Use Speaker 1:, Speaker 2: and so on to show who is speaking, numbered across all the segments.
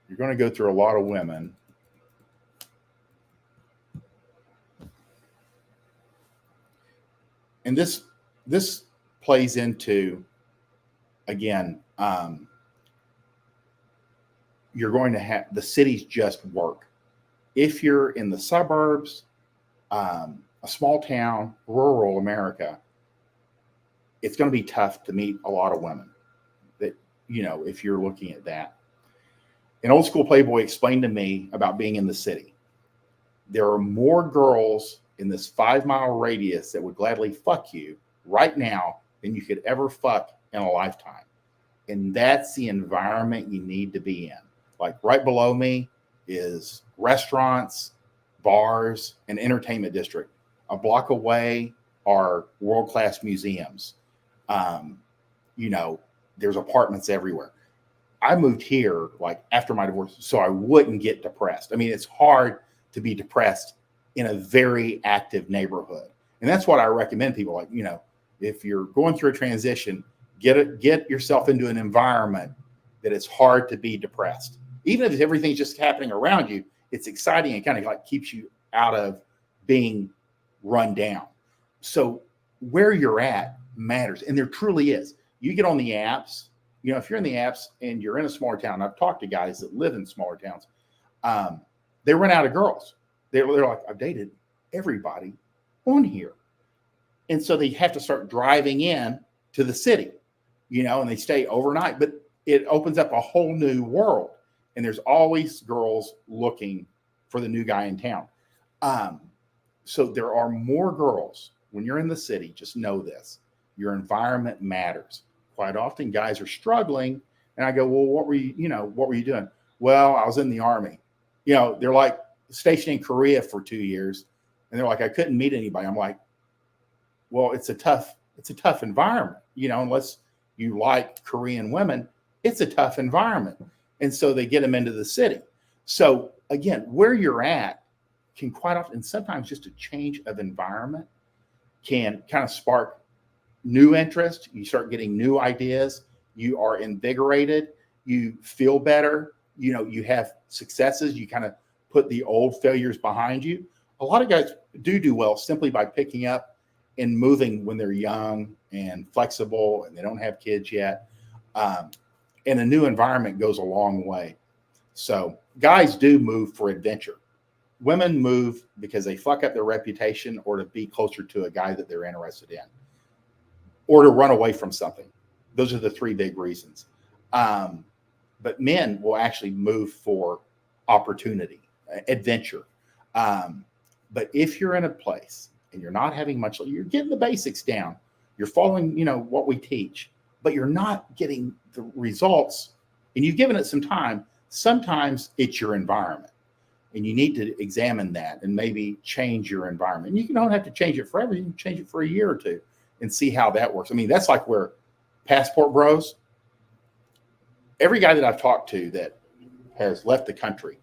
Speaker 1: you're going to go through a lot of women. And this plays into, again, you're going to have the cities just work. If you're in the suburbs, a small town, rural America, it's going to be tough to meet a lot of women. That, if you're looking at that. An Old School Playboy explained to me about being in the city. There are more girls in this 5-mile radius that would gladly fuck you right now than you could ever fuck in a lifetime. And that's the environment you need to be in. Like right below me is restaurants, bars, and entertainment district. A block away are world-class museums. There's apartments everywhere. I moved here like after my divorce so I wouldn't get depressed. I mean, it's hard to be depressed in a very active neighborhood. And that's what I recommend people, like, if you're going through a transition, get yourself into an environment that it's hard to be depressed. Even if everything's just happening around you, it's exciting and kind of like keeps you out of being run down. So where you're at matters. And there truly is. You get on the apps, if you're in the apps and you're in a smaller town, I've talked to guys that live in smaller towns, they run out of girls. They're like, I've dated everybody on here. And so they have to start driving in to the city, and they stay overnight. But it opens up a whole new world. And there's always girls looking for the new guy in town. So there are more girls when you're in the city. Just know this. Your environment matters. Quite often guys are struggling. And I go, well, what were you doing? Well, I was in the Army. They're like stationed in Korea for 2 years. And they're like, I couldn't meet anybody. I'm like, well, it's a tough environment, unless you like Korean women, it's a tough environment. And so they get them into the city. So again, where you're at can quite often, and sometimes just a change of environment can kind of spark new interest. You start getting new ideas. You are invigorated. You feel better. You have successes. You kind of put the old failures behind you. A lot of guys do well simply by picking up and moving when they're young and flexible and they don't have kids yet. And a new environment goes a long way. So guys do move for adventure. Women move because they fuck up their reputation or to be closer to a guy that they're interested in or to run away from something. Those are the three big reasons. But men will actually move for opportunity, adventure. But if you're in a place and you're not having much, you're getting the basics down, you're following, what we teach, but you're not getting the results and you've given it some time, sometimes it's your environment and you need to examine that and maybe change your environment. You don't have to change it forever. You can change it for a year or two and see how that works. I mean, that's like where passport bros, every guy that I've talked to that has left the country,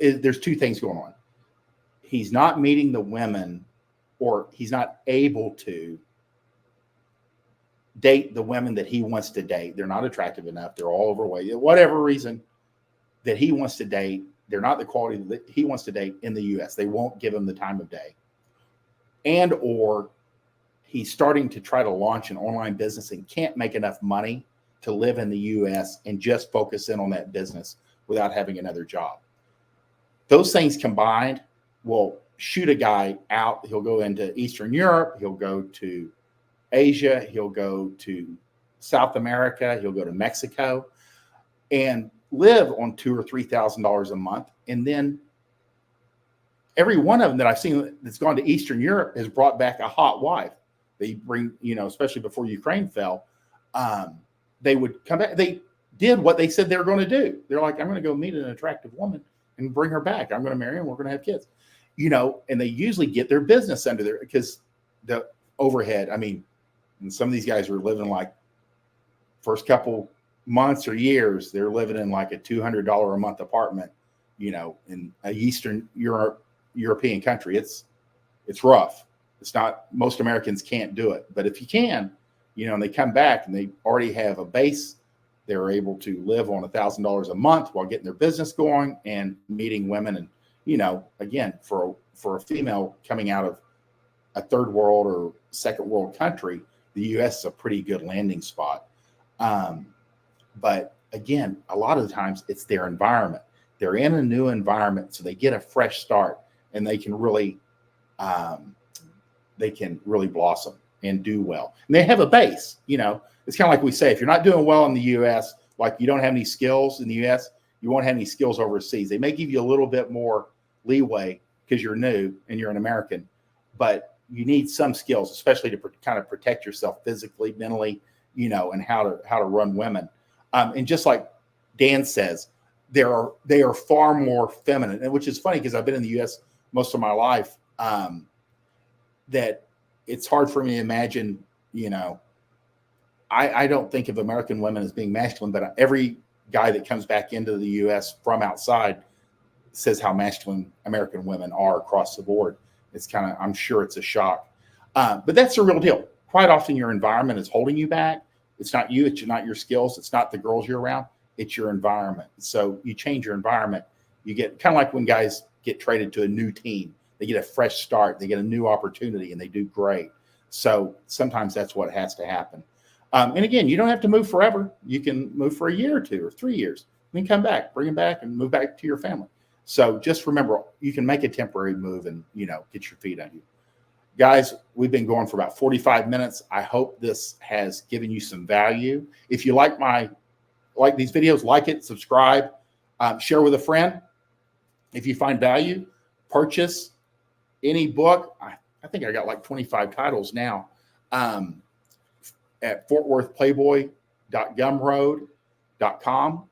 Speaker 1: there's two things going on. He's not meeting the women or he's not able to date the women that he wants to date. They're not attractive enough. They're all overweight. Whatever reason that he wants to date, they're not the quality that he wants to date in the U.S. They won't give him the time of day. And or he's starting to try to launch an online business and can't make enough money to live in the U.S. and just focus in on that business without having another job. Those things combined will shoot a guy out. He'll go into Eastern Europe. He'll go to Asia. He'll go to South America. He'll go to Mexico and live on $2,000 or $3,000 a month. And then every one of them that I've seen that's gone to Eastern Europe has brought back a hot wife. They bring, especially before Ukraine fell, they would come back. They did what they said they were going to do. They're like, I'm going to go meet an attractive woman and bring her back. I'm going to marry her and we're going to have kids, and they usually get their business under there because the overhead, and some of these guys were living like first couple months or years, they're living in like a $200 a month apartment, in a Eastern European country. It's rough. It's not, most Americans can't do it, but if you can, and they come back and they already have a base They're able to live on $1,000 a month while getting their business going and meeting women. And, again, for a female coming out of a third world or second world country, the U.S. is a pretty good landing spot. But again, a lot of the times it's their environment. They're in a new environment, so they get a fresh start, and they can really blossom and do well. And they have a base. It's kind of like we say, if you're not doing well in the U.S., like you don't have any skills in the U.S., you won't have any skills overseas. They may give you a little bit more leeway because you're new and you're an American, but you need some skills, especially to kind of protect yourself physically, mentally, and how to run women. And just like Dan says, they are far more feminine, and which is funny because I've been in the U.S. most of my life. That it's hard for me to imagine. I don't think of American women as being masculine, but every guy that comes back into the U.S. from outside says how masculine American women are across the board. It's I'm sure it's a shock, but that's the real deal. Quite often your environment is holding you back. It's not you, it's not your skills. It's not the girls you're around. It's your environment. So you change your environment. You get kind of like when guys get traded to a new team, they get a fresh start, they get a new opportunity, and they do great. So sometimes that's what has to happen. And again, you don't have to move forever. You can move for a year or 2 or 3 years, then come back, bring them back, and move back to your family. So just remember, you can make a temporary move and, get your feet under you. Guys, we've been going for about 45 minutes. I hope this has given you some value. If you like these videos, like it, subscribe, share with a friend. If you find value, purchase any book. I think I got like 25 titles now at fortworthplayboy.gumroad.com.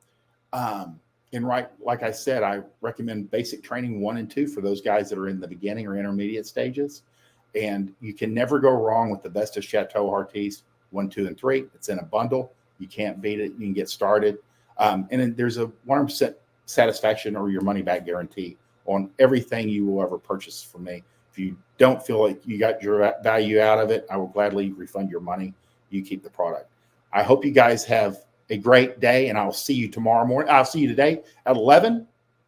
Speaker 1: And like I said, I recommend basic training 1 and 2 for those guys that are in the beginning or intermediate stages. And you can never go wrong with the best of Chateau Artiste 1, 2, and 3. It's in a bundle. You can't beat it. You can get started. And then there's a 100% satisfaction or your money back guarantee on everything you will ever purchase from me. If you don't feel like you got your value out of it, I will gladly refund your money. You keep the product. I hope you guys have a great day, and I'll see you tomorrow morning. I'll see you today at 11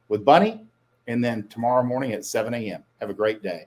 Speaker 1: with Bunny, and then tomorrow morning at 7 a.m. Have a great day.